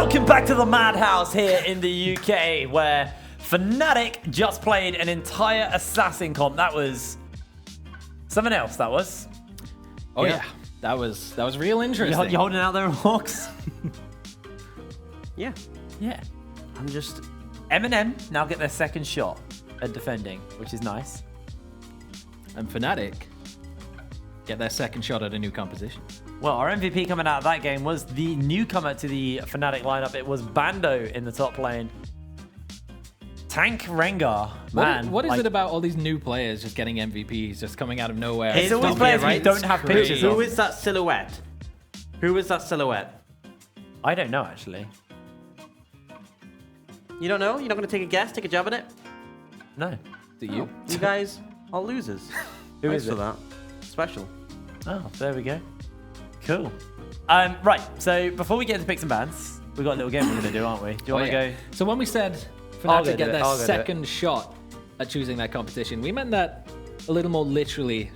Welcome back to the Madhouse here in the UK, where Fnatic just played an entire assassin comp. That was something else. That was. Oh yeah, that was real interesting. You holding out there, Hawks? Yeah. I'm just. MnM now get their second shot at defending, which is nice. And Fnatic get their second shot at a new composition. Well, our MVP coming out of that game was the newcomer to the Fnatic lineup. It was Bando in the top lane. Tank Rengar, man. What is it about all these new players just getting MVPs, just coming out of nowhere? It's always players we don't have pictures of. Who is that silhouette? Who is that silhouette? I don't know, actually. You don't know? You're not going to take a guess, take a jab at it? No. Do you? You guys are losers. Who Thanks is for it? that. Special. Oh, there we go. Cool. Right, so before we get into picks and bans, we've got a little game we're going to do, aren't we? Do you want to go? So when we said I'll Fnatic go get do it, their I'll go do it. second shot at choosing their competition, we meant that a little more literally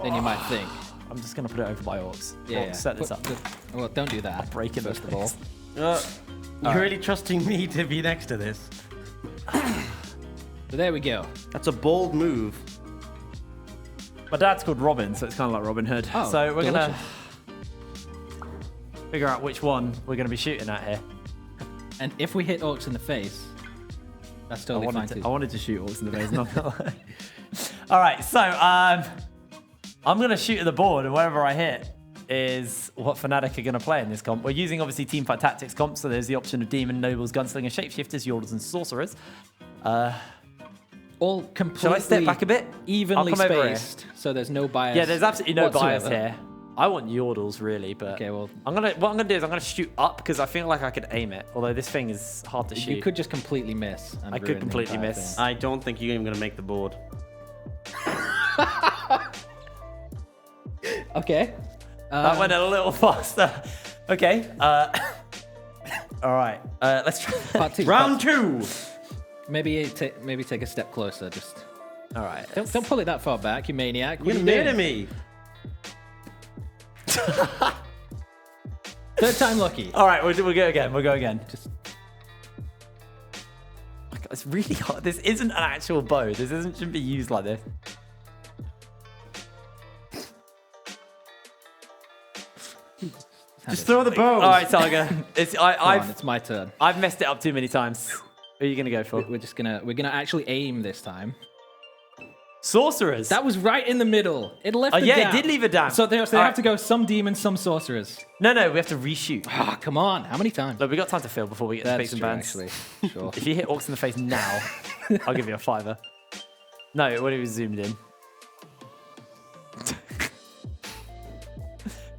than you might think. I'm just going to put it over by Orcs. Yeah. Orcs, set this up. Well, don't do that. Break it first of all. You're really trusting me to be next to this? So there we go. That's a bold move. My dad's called Robin, so it's kind of like Robin Hood. Oh, so we're going to delicious. figure out which one we're going to be shooting at here. And if we hit Orcs in the face, that's totally fine too. I wanted to shoot Orcs in the face, not gonna lie. All right, so I'm going to shoot at the board, and wherever I hit is what Fnatic are going to play in this comp. We're using, obviously, Teamfight Tactics comp, so there's the option of Demon, Nobles, Gunslingers, Shapeshifters, Yordles, and Sorcerers. All completely Shall I step back a bit? evenly I'll come over here. spaced, so there's no bias. Yeah, there's absolutely no bias whatsoever. here. I want Yordles, really, but Okay, well, what I'm gonna do is I'm gonna shoot up because I feel like I could aim it. Although this thing is hard to shoot. you could just completely miss. And I could ruin the completely entire miss. thing. I don't think you're even going to make the board. Okay. That went a little faster. Okay. All right. Let's try. Part two. Round two! Maybe take a step closer. Just All right. don't pull it that far back, you maniac. What You're are you murder doing? me. Third time lucky. All right. We'll go again. We'll go again. Just Oh my God, it's really hard. This isn't an actual bow. This shouldn't be used like this. Just throw the bow. All right, Saga. it's my turn. I've messed it up too many times. Who are you gonna go for? We're gonna actually aim this time. Sorcerers. That was right in the middle. It left. Oh a yeah, gap. it did leave a gap. So they All have right. to go some demons, some sorcerers. No, we have to reshoot. Ah, come on. How many times? Look, we got time to fill before we get to That's picks and true, bans. actually. Sure. If you hit Orcs in the face now, I'll give you a $5. No, when it was zoomed in.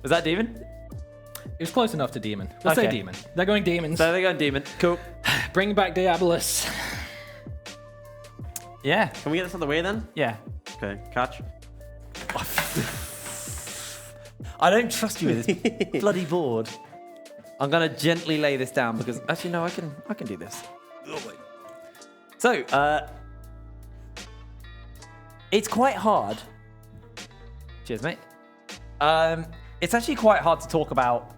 Was that Demon? It was close enough to demon. Let's say Okay. demon. They're going demons. So they got Demon. Cool. Bring back Diabolus. Yeah. Can we get this out of the way then? Yeah. Okay, catch. I don't trust you with this bloody board. I'm gonna gently lay this down because actually no, I can do this. So, it's quite hard. Cheers, mate. It's actually quite hard to talk about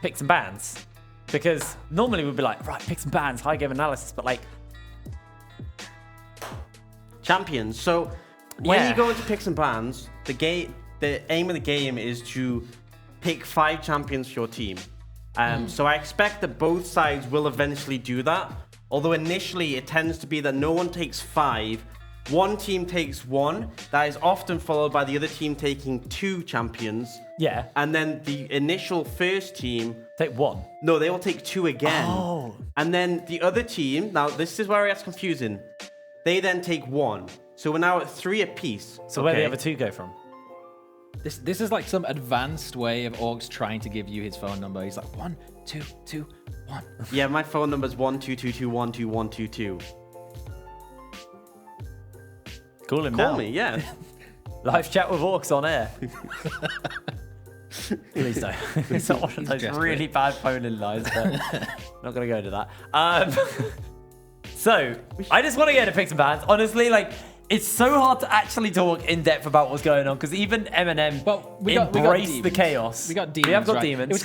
picks and bans because normally we'd be like, right, picks and bans, high game analysis, but like, Champions. So when Yeah. you go into picks and bans, the aim of the game is to pick 5 champions for your team. So I expect that both sides will eventually do that. Although initially it tends to be that no one takes 5. One team takes 1. That is often followed by the other team taking 2 champions. yeah, And then the initial first team, take 1. no, they will take 2 again. Oh. And then the other team, now this is where it gets confusing. They then take 1. So we're now at 3 apiece. So where do the other 2 go from? This is like some advanced way of Orgs trying to give you his phone number. He's like 1, 2, 2, 1. Yeah, my phone number is 122212122. Call him Call now. me, yeah. Live chat with Orcs on air. Please don't. It's not one of those desperate. really bad phone-in lines, but not going to go into that. So, I just want to get into picks and bans. Honestly, like, it's so hard to actually talk in depth about what's going on because even MnM Well, we got embraced the demons. chaos. We got demons. We have got right? demons. It was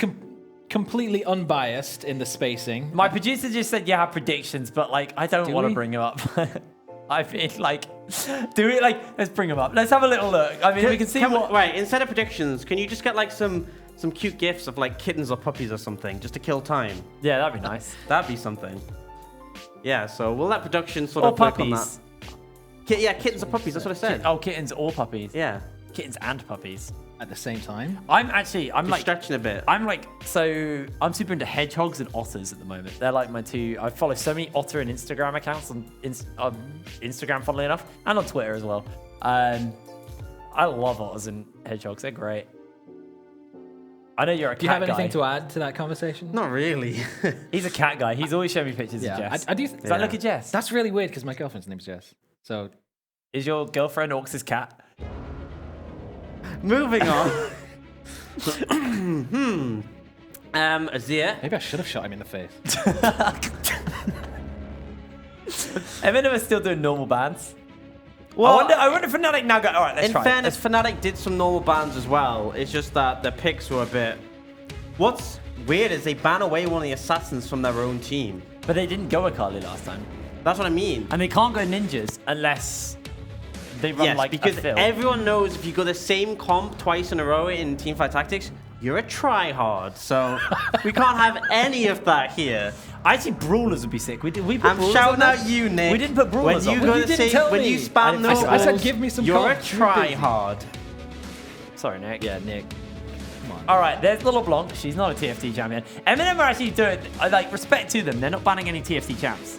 completely unbiased in the spacing. My producer just said, "Yeah, have predictions," but like, I don't Do want to we? bring him up. I feel like, do it like, let's bring him up. Let's have a little look. I mean, we can see what. Right, instead of predictions, can you just get like some cute gifs of like kittens or puppies or something, just to kill time? Yeah, that'd be nice. That'd be something. Yeah, so we'll let production sort Or of work on that. puppies. Yeah, kittens or puppies. That's what I said. Oh, kittens or puppies. Yeah, Kittens and puppies. At the same time. I'm you're like, stretching a bit. so I'm super into hedgehogs and otters at the moment. They're like my two. I follow so many otter and Instagram accounts on Instagram, funnily enough, and on Twitter as well. I love otters and hedgehogs. They're great. I know you're a cat Do you have guy. anything to add to that conversation? Not really. He's a cat guy. He's always showing me pictures of Jess. I do. Does that look at Jess? That's really weird because my girlfriend's name's Jess. So Is your girlfriend Orcs' cat? Moving on. Azir. maybe I should have shot him in the face. MnM is still doing normal bans. Well, I wonder if Fnatic now go. All right, let's in try. fairness, Fnatic did some normal bans as well. It's just that the picks were a bit. What's weird is they ban away one of the assassins from their own team. But they didn't go Akali last time, That's what I mean. and they can't go ninjas unless they run Yes, like because a fill. everyone knows if you go the same comp twice in a row in Teamfight Tactics, you're a tryhard. So we can't have any of that here. Actually, brawlers would be sick. We put I'm brawlers shouting on out there? you, Nick. We didn't put brawlers when you on. go You the didn't same, tell when me. you spam I those, said give me some you're a comps. You're busy. tryhard. Sorry, Nick. Yeah, Nick. Come on. All right, there's Little Blanc. She's not a TFT champion. MnM are actually doing. I like respect to them. They're not banning any TFT champs.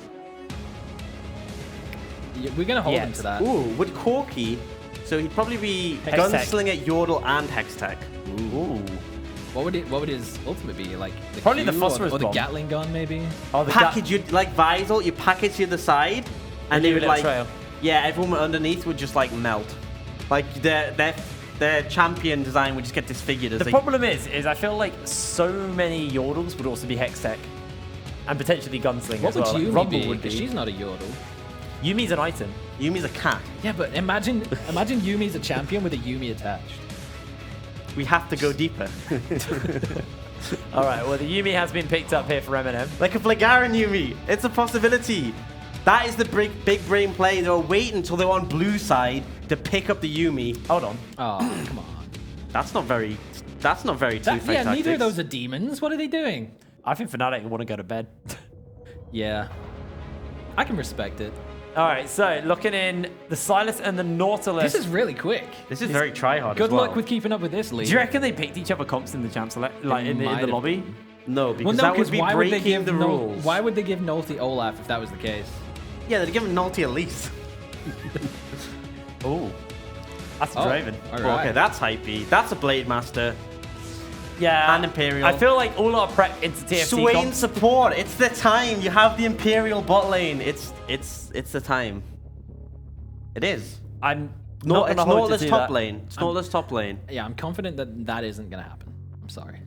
We're gonna hold Yes. him to that. Ooh, with Corki, so he'd probably be Hextech. Gunslinger, Yordle, and Hextech. Ooh. What would his ultimate be? Like the Probably the Q phosphorus or the bomb. Gatling gun, maybe. Oh, the Package you like Visal, you package the other side, and they leave a would little like, trail. yeah, everyone underneath would just like melt. Like their champion design would just get disfigured as The they. problem is I feel like so many Yordles would also be Hextech. And potentially Gunslinger What as would well. Like, Yumi Rumble be? would be. 'Cause she's not a Yordle. Yumi's an item. Yumi's a cat. Yeah, but imagine Yumi's a champion with a Yumi attached. We have to go deeper. All right, well, the Yumi has been picked up here for MnM. Like a Flagaran Yumi. It's a possibility. That is the big brain play. They were waiting until they were on blue side to pick up the Yumi. Hold on. Oh, come on. That's not very teamfight Yeah, neither tactics. of those are demons. What are they doing? I think Fnatic want to go to bed. Yeah. I can respect it. All right, so looking in the Silas and the Nautilus. This is really quick. This is very tryhard Good as well. luck with keeping up with this lead. Do you reckon they picked each other comps in the champ select, like in might the have lobby? No, because Well, no, that would because be why would they breaking give the rules. Why would they give Nolty Olaf if that was the case? Yeah, they'd give him Nulty at least. Oh, that's a Draven. All right. Okay, that's hypey. That's a Blade Master. Yeah, And Imperial. I feel like all our prep into TFT Swain comps. support. It's the time. You have the Imperial bot lane. It's the time. It is. I'm No, not it's gonna hold you Nautilus to top that. lane. It's Nautilus top lane. Yeah, I'm confident that that isn't going to happen. I'm sorry.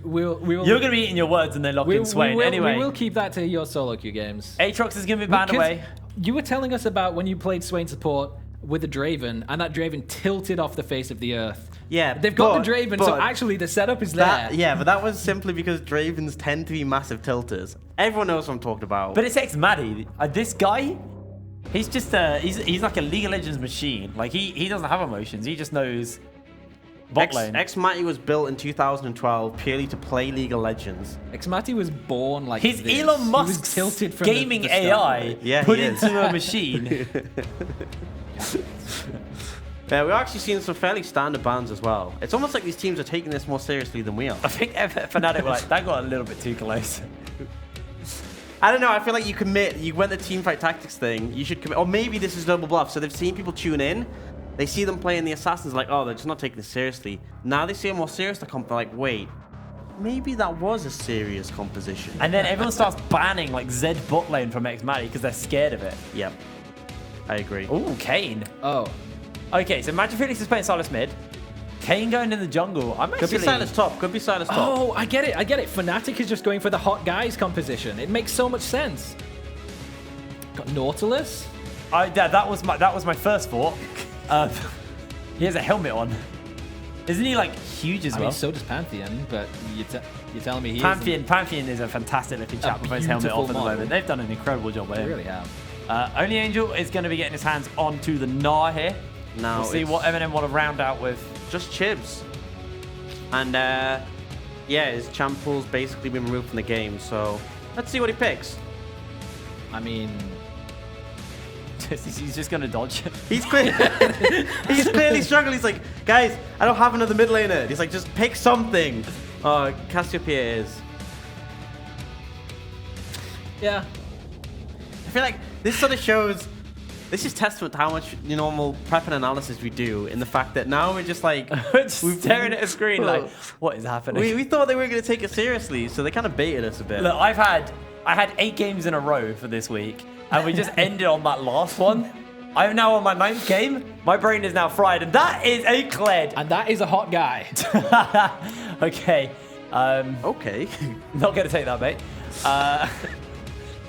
We'll You're gonna be eating your words and then lock in Swain. Anyway, we will keep that to your solo queue games. Aatrox is gonna be banned Because away. You were telling us about when you played Swain support with the Draven, and that Draven tilted off the face of the earth. Yeah, They've got but- the Draven, so but actually the setup is that, there. yeah, but that was simply because Dravens tend to be massive tilters. Everyone knows what I'm talking about. But it's ex-Maddie. This guy, he's just he's like a League of Legends machine. Like he doesn't have emotions. He just knows bot lane. X-Matty was built in 2012 purely to play League of Legends. Xmati was born like He's this. Elon He was Musk's tilted from gaming the start. AI Yeah, put he is. into a machine. Yeah, we're actually seeing some fairly standard bans as well. It's almost like these teams are taking this more seriously than we are. I think Fnatic were like, that got a little bit too close. I don't know. I feel like you went the teamfight tactics thing. You should commit. Or maybe this is double bluff. So they've seen people tune in. They see them playing the assassins like, oh, they're just not taking this seriously. Now they see a more serious comp. They're like, wait, maybe that was a serious composition. And then everyone starts banning like Zed bot lane from ex-Maddie because they're scared of it. Yep, I agree. Ooh, Kane. Oh, Okay, so Magic Felix is playing Silas mid. Kane going in the jungle. I'm Could actually... be Silas top. Could be Silas top. oh, I get it. Fnatic is just going for the hot guys composition. It makes so much sense. Got Nautilus. that was my first thought. He has a helmet on. Isn't he like huge as I well? mean, so does Pantheon, but you're telling me he Pantheon is a fantastic looking chap with his helmet off at the model. moment. They've done an incredible job with They him. really have. Only Angel is going to be getting his hands onto the Gnar here. Now We'll see what MnM want to round out with. just Chibs. And yeah, his champ pool's basically been removed from the game, so let's see what he picks. I mean, He's just going to dodge. He's clearly struggling. He's like, guys, I don't have another mid laner. He's like, just pick something. Oh, Cassiopeia is. yeah. I feel like this sort of shows. This is testament to how much normal prep and analysis we do, in the fact that now we're just like We're just staring at a screen like, what is happening? we thought they weren't going to take it seriously, so they kind of baited us a bit. Look, I had 8 games in a row for this week, and we just ended on that last one. I'm now on my 9th game. My brain is now fried, and that is a Kled. And that is a hot guy. Okay. Okay. Not going to take that, mate.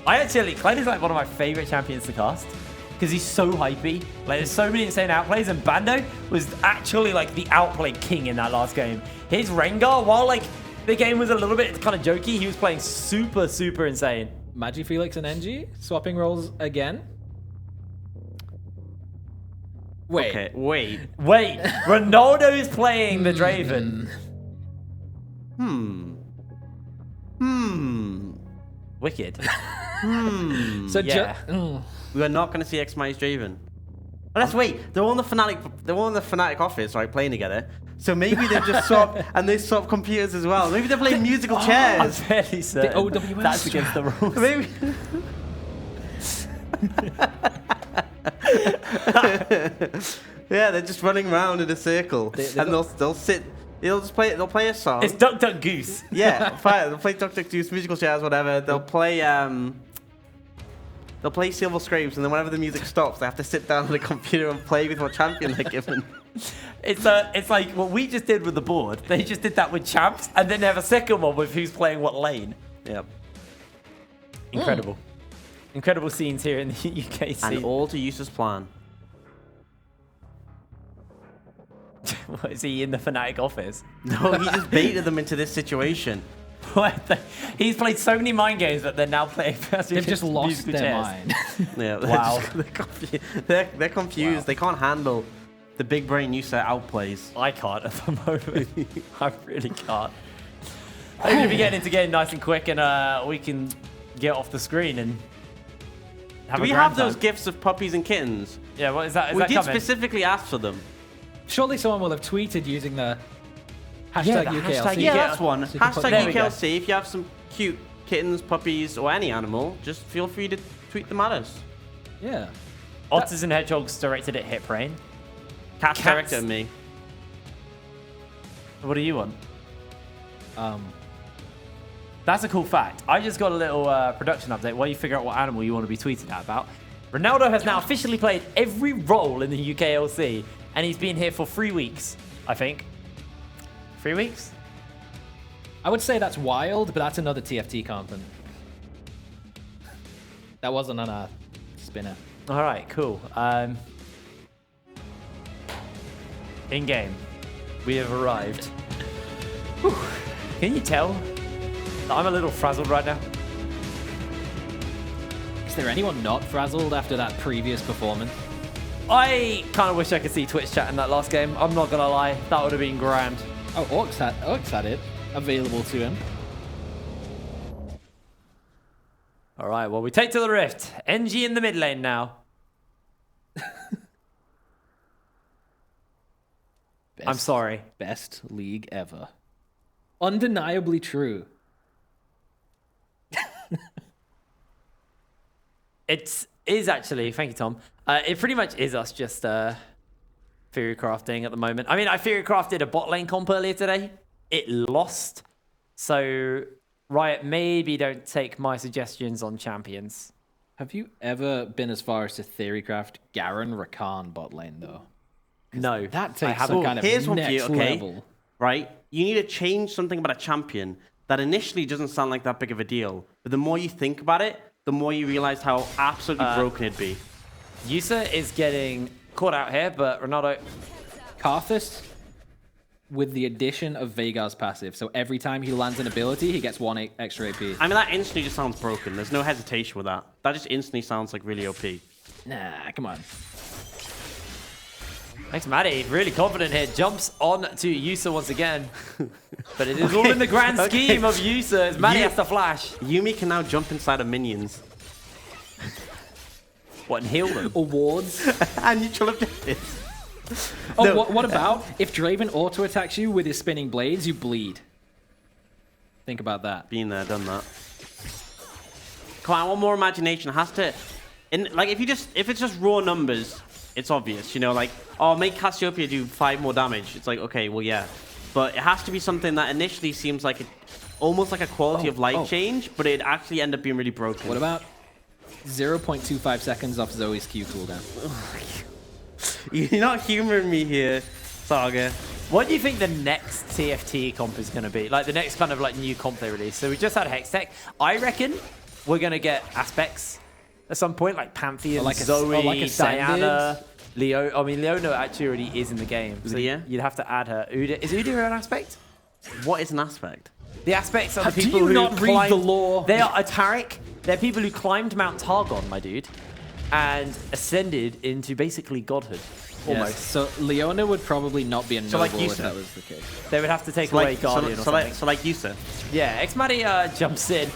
Kled is like one of my favorite champions to cast because he's so hypey. Like, there's so many insane outplays, and Bando was actually like the outplay king in that last game. His Rengar, while like the game was a little bit kind of jokey, he was playing super, super insane. Magi Felix and NG swapping roles again. Wait. Okay, wait. Wait, Ronaldo is playing the Draven. Wicked. So Yeah. We are not going to see X-Mize Draven. Unless, wait, they're all in the Fnatic office, right, playing together. So maybe they've just swapped, and they swapped computers as well. Maybe they're playing musical I'm chairs. fairly certain OWS that's against the rules. Maybe. Yeah, they're just running around in a circle, and they'll sit. They'll play a song. It's Duck Duck Goose. Yeah, fine. They'll play Duck Duck Goose, musical chairs, whatever. They'll play Silver Scrapes, and then whenever the music stops, they have to sit down on the computer and play with what champion they're given. It's like what we just did with the board. They just did that with champs, and then they have a second one with who's playing what lane. Yep. Incredible. Incredible scenes here in the UKC. And all to Usa's plan. What, is he in the Fnatic office? No, he just baited them into this situation. He's played so many mind games, but they're now playing. They've just lost their mind. Yeah, Wow. They're confused. Wow. They can't handle the big brain Usa outplays. I can't at the moment. I really can't. I'm going to be getting into game nice and quick, and we can get off the screen and have Do a we grand have those time. gifts of puppies and kittens? Yeah, what is that? Is We that did coming? specifically ask for them. Surely someone will have tweeted using the hashtag Yeah, the UKLC. hashtag Yeah, UKLC. that's one. So you can put- There Hashtag we go. UKLC. If you have some cute kittens, puppies, or any animal, just feel free to tweet them at us. Yeah. Otters and Hedgehogs directed at Hip Rain. Cats directed at me. What do you want? That's a cool fact. I just got a little production update while you figure out what animal you want to be tweeting at about. Ronaldo has now officially played every role in the UKLC, and he's been here for 3 weeks, I think. 3 weeks? I would say that's wild, but that's another TFT content. That wasn't on a spinner. All right, cool. In game, we have arrived. Whew. Can you tell that I'm a little frazzled right now? Is there anyone not frazzled after that previous performance? I kind of wish I could see Twitch chat in that last game. I'm not gonna lie, that would have been grand. Oh, Orcs had it available to him. All right, well, we take to the Rift. NG in the mid lane now. I'm sorry. Best league ever. Undeniably true. It is actually, thank you, Tom. It pretty much is us just theory crafting at the moment. I mean, I theory crafted a bot lane comp earlier today. It lost. So, Riot, maybe don't take my suggestions on champions. Have you ever been as far as to theorycraft Garen Rakan bot lane though? No. That I takes haven't. some kind of Here's one for you, next okay? level. Right? You need to change something about a champion that initially doesn't sound like that big of a deal. But the more you think about it, the more you realize how absolutely broken it'd be. Yusa is getting caught out here, but Ronaldo... Karthus? with the addition of Veigar's passive. So every time he lands an ability, he gets 1 extra AP. I mean, that instantly just sounds broken. There's no hesitation with that. That just instantly sounds like really OP. Nah, come on. Thanks, Maddie. Really confident here. Jumps on to Yusa once again. But it is all in the grand scheme of Yusa as Maddie has to flash. Yuumi can now jump inside of minions. What, and heal them? Awards. And neutral objectives. Oh, No. what about if Draven auto-attacks you with his spinning blades, you bleed? Think about that. Been there, done that. Come on, I want more imagination. It has to... like, if it's just raw numbers, it's obvious, you know, like, oh, make Cassiopeia do 5 more damage. It's like, okay, well, yeah. But it has to be something that initially seems like almost like a quality of life change, but it actually end up being really broken. What about 0.25 seconds off Zoe's Q cooldown? You're not humoring me here, Saga. What do you think the next TFT comp is going to be? Like the next kind of like new comp they release. So we just had Hextech. I reckon we're going to get aspects at some point, like Pantheon, like Zoe, like Diana, Leo. I mean, Leona actually already is in the game. So Leah? you'd have to add her. Uda, is Uda an aspect? What is an aspect? The aspects are the Do people you who not read climbed, the lore? They are Ataric. They're people who climbed Mount Targon, my dude, and ascended into basically godhood. Almost. Yes. So Leona would probably not be a noble like if Yusa. that was the case. They would have to take away Guardian or something. So like Yusa. Yeah, Xmadi jumps in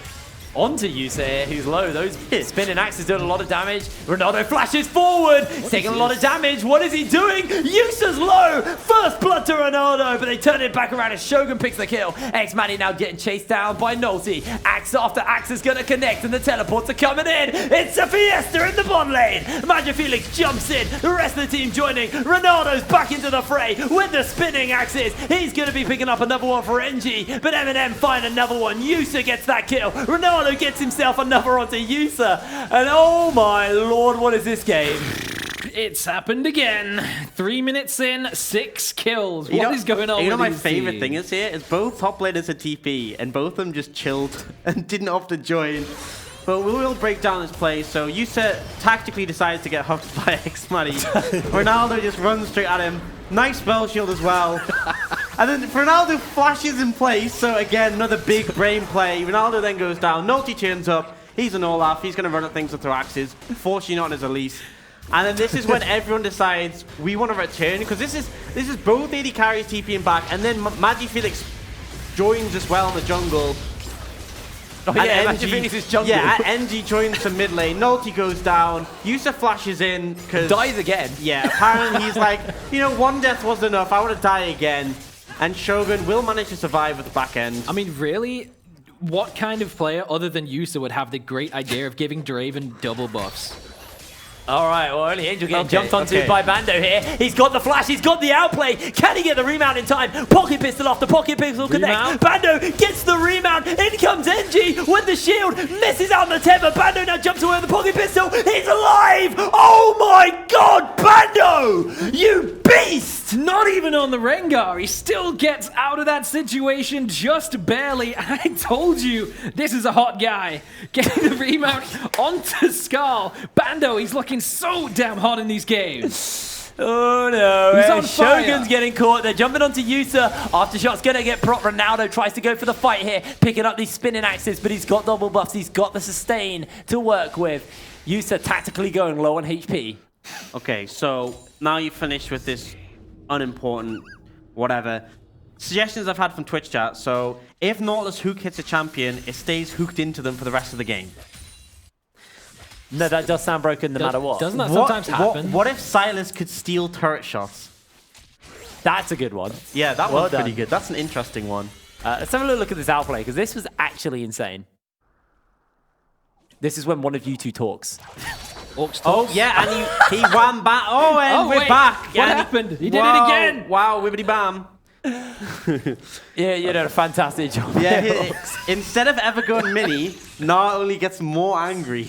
onto Yusa here, who's low. Those spinning axes doing a lot of damage. Ronaldo flashes forward. He's taking a lot of damage. What is he doing? Yusa's low. First blood to Ronaldo, but they turn it back around as Shogun picks the kill. Xmadi now getting chased down by Nolty. Axe after axe is going to connect, and the teleports are coming in. It's a fiesta in the bot lane. Magic Felix jumps in. The rest of the team joining. Ronaldo's back into the fray with the spinning axes. He's going to be picking up another one for NG, but MnM find another one. Yusa gets that kill. Ronaldo gets himself another onto Yusa. And oh my lord, what is this game? It's happened again. 3 minutes in, 6 kills. What is going on? You know with my these favorite teams? thing is here is both top laners are TP and both of them just chilled and didn't opt to join. But we will break down this play. So Yusa tactically decides to get hooked by Xmadi. Ronaldo just runs straight at him. Nice spell shield as well. And then Ronaldo flashes in place. So again, another big brain play. Ronaldo then goes down. Nolty turns up. He's an Olaf. He's going to run at things with throw axes. Fortunately not on his Elise. And then this is when everyone decides we want to return, because this is both AD carries TPing back, and then Magic Felix joins as well in the jungle. Oh yeah, Magic Felix is jungle. Yeah, NG joins the mid lane. Nolty goes down. Yusa flashes in because dies again. Yeah, apparently he's like, you know, one death wasn't enough. I want to die again. And Shogun will manage to survive at the back end. I mean, really, what kind of player other than Yusa would have the great idea of giving Draven double buffs? All right, well, only Angel getting jumped onto by Bando here. He's got the flash, he's got the outplay. Can he get the remount in time? Pocket pistol off the pocket pistol connect. Bando gets the remount. In comes NG with the shield. Misses out on the tether. Bando now jumps away with the pocket pistol. He's alive. Oh my God, Bando! You beast! Not even on the Rengar. He still gets out of that situation just barely. I told you, this is a hot guy. Getting the remount onto Skull. Bando, he's looking so damn hot in these games. Oh no, He's on fire. Shogun's getting caught. They're jumping onto Yusa. Aftershot's gonna get propped. Ronaldo tries to go for the fight here, picking up these spinning axes, but he's got double buffs. He's got the sustain to work with. Yusa tactically going low on HP. Okay, so now you've finished with this unimportant whatever. Suggestions I've had from Twitch chat. So if Nautilus hook hits a champion, it stays hooked into them for the rest of the game. No, that does sound broken no matter what. Doesn't that sometimes happen? What if Silas could steal turret shots? That's a good one. Yeah, that Well one's pretty done. good. That's an interesting one. Let's have a little look at this outplay, because this was actually insane. This is when one of you two talks. Oh, yeah, and he ran back. Oh, and we're wait. back. What happened? He did it again. Wow, wibbity bam. Yeah, you did a fantastic job. Yeah, instead of ever going mini, Nar only gets more angry.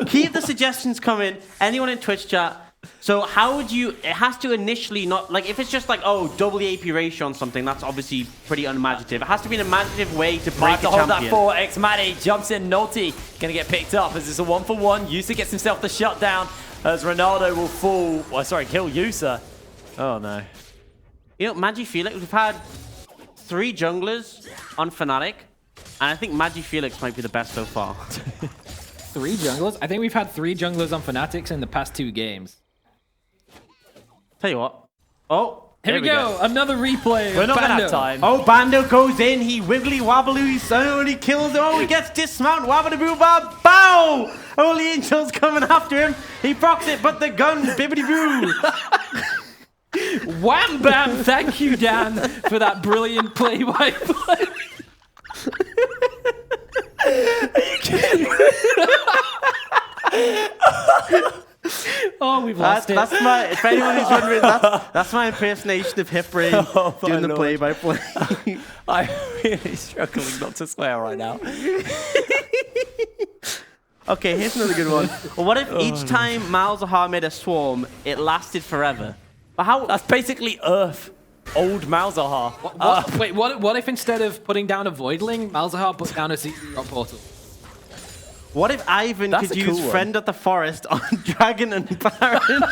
Keep the suggestions coming. Anyone in Twitch chat. So how would you... It has to initially not... Like, if it's just like, oh, double the AP ratio on something, that's obviously pretty unimaginative. It has to be an imaginative way to break to a hold champion. that for Xmadi. Jumps in. Nolty gonna get picked up as it's a 1-for-1. Yusa gets himself the shutdown as Ronaldo will fall... Well, sorry, kill Yusa. Oh, no. You know, MagiFelix, we've had 3 junglers on Fnatic, and I think MagiFelix might be the best so far. 3 junglers? I think we've had 3 junglers on Fnatic in the past 2 games. Tell you what. Oh, Here we go. Another replay. We're not going to Bando. have time. Oh, Bando goes in. He wiggly wobbly. Only kills him. Oh, he gets dismount. Wabbity boo bob. Bow. Holy Angel's coming after him. He procs it, but the gun. Bibbity boo. Wham bam! Thank you, Dan, for that brilliant play-by-play. Are you kidding? Oh, we've lost it. That's my. If anyone who's wondering, that's my impersonation of Hip Brain doing the play-by-play. I'm really struggling not to swear right now. Okay, here's another good one. Well, what if each time Malzahar made a swarm, it lasted forever? But how? That's basically Earth. Old Malzahar. Wait, what if instead of putting down a Voidling, Malzahar put down a Secret Rock Portal? What if Ivan That's could a use cool one. Friend of the Forest on Dragon and Baron?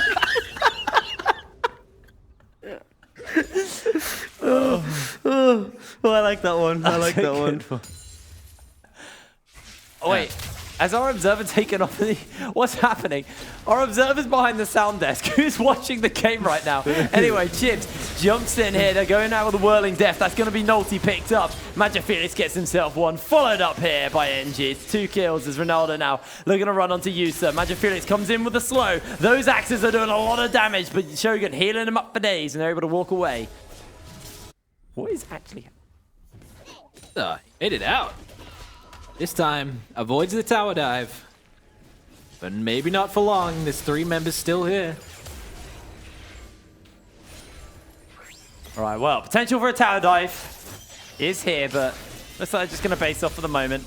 Oh, I like that one. I like that one. Oh, wait. Has our observer taken off the... What's happening? Our observer's behind the sound desk. Who's watching the game right now? Anyway, Chips jumps in here. They're going out with a Whirling Death. That's going to be Nolty picked up. MagiFelix gets himself one. Followed up here by NG. It's 2 kills as Ronaldo now looking to run onto Yusa. MagiFelix comes in with a slow. Those axes are doing a lot of damage, but Shogun healing him up for days, and they're able to walk away. What is actually happening? Hit it out. This time, avoids the tower dive. But maybe not for long. There's 3 members still here. All right, well, potential for a tower dive is here, but looks like they're just going to base off for the moment.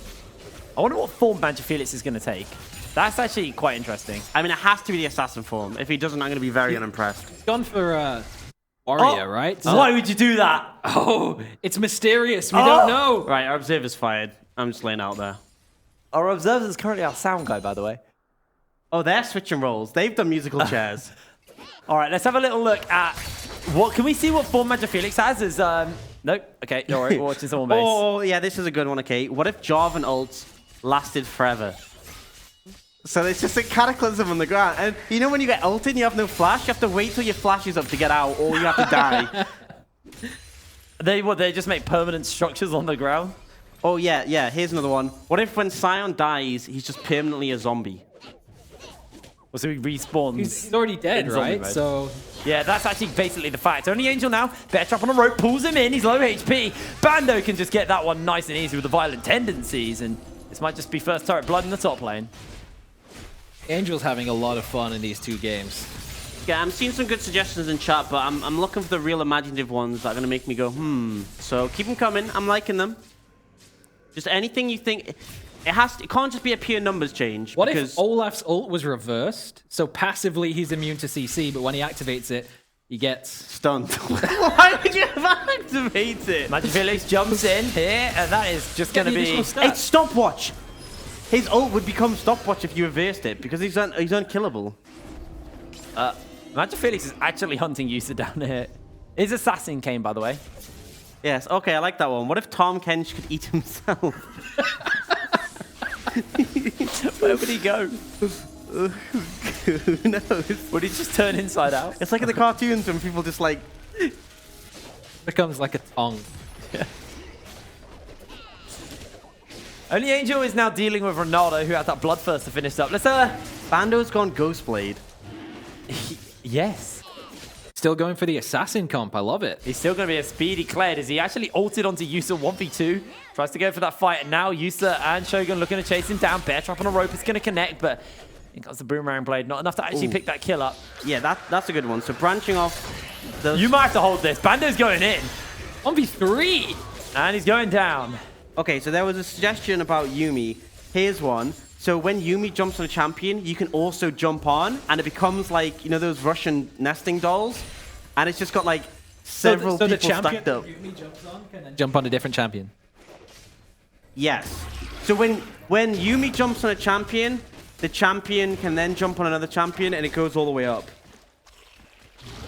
I wonder what form MagiFelix is going to take. That's actually quite interesting. I mean, it has to be the assassin form. If he doesn't, I'm going to be very unimpressed. He's gone for warrior, right? Why would you do that? Oh, it's mysterious. We don't know. Right, our observer's fired. I'm just laying out there. Our observer is currently our sound guy, by the way. Oh, they're switching roles. They've done musical chairs. All right, let's have a little look at what. Can we see what form MagiFelix has? Is nope. Okay, don't worry. We're watching someone base. Oh, yeah, this is a good one, okay. What if Jarvan ults lasted forever? So it's just a cataclysm on the ground. And you know when you get ulted and you have no flash? You have to wait till your flash is up to get out, or you have to die. They just make permanent structures on the ground? Oh, yeah, here's another one. What if when Sion dies, he's just permanently a zombie? Well, so he respawns. He's already dead, in zombie right? mode. So yeah, that's actually basically the fact. Only Angel now. Bear trap on a rope, pulls him in. He's low HP. Bando can just get that one nice and easy with the violent tendencies, and this might just be first turret blood in the top lane. Angel's having a lot of fun in these 2 games. Yeah, I'm seeing some good suggestions in chat, but I'm looking for the real imaginative ones that are going to make me go, So keep them coming. I'm liking them. Just anything you think... It can't just be a pure numbers change. What if Olaf's ult was reversed? So passively he's immune to CC, but when he activates it, he gets... Stunned. Why would you activate it? MagiFelix jumps in here, and that is just going to be... It's stopwatch. His ult would become stopwatch if you reversed it, because he's unkillable. MagiFelix is actually hunting Yusa down here. His assassin came, by the way. Yes, okay, I like that one. What if Tom Kench could eat himself? Where would he go? Who knows? Would he just turn inside out? It's like in the cartoons when people just like... becomes like a tongue. Only Angel is now dealing with Ronaldo, who had that Bloodthirst to finish up. Let's Bando's gone Ghostblade. Yes. Still going for the assassin comp. I love it. He's still going to be a speedy Kled as he actually ulted onto Yusa 1v2. Tries to go for that fight. And now Yusa and Shogun looking to chase him down. Bear trap on a rope is going to connect, but he got the boomerang blade. Not enough to actually pick that kill up. Yeah, that's a good one. So branching off... You might have to hold this. Bando's going in. 1v3. And he's going down. Okay, so there was a suggestion about Yuumi. Here's one. So when Yuumi jumps on a champion, you can also jump on, and it becomes like, you know, those Russian nesting dolls? And it's just got like several so people the champion stacked up. Yuumi jumps on can then jump on a different champion. Yes. So when Yuumi jumps on a champion, the champion can then jump on another champion, and it goes all the way up.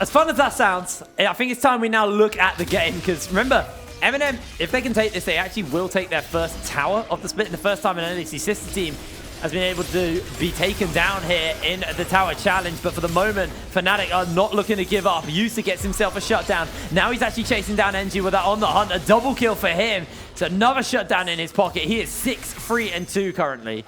As fun as that sounds, I think it's time we now look at the game, because remember, MnM, if they can take this, they actually will take their first tower of the split. The first time an NEC sister team has been able to be taken down here in the tower challenge. But for the moment, Fnatic are not looking to give up. Yusa gets himself a shutdown. Now he's actually chasing down NG with that on the hunt. A double kill for him. It's another shutdown in his pocket. He is 6-3-2 currently.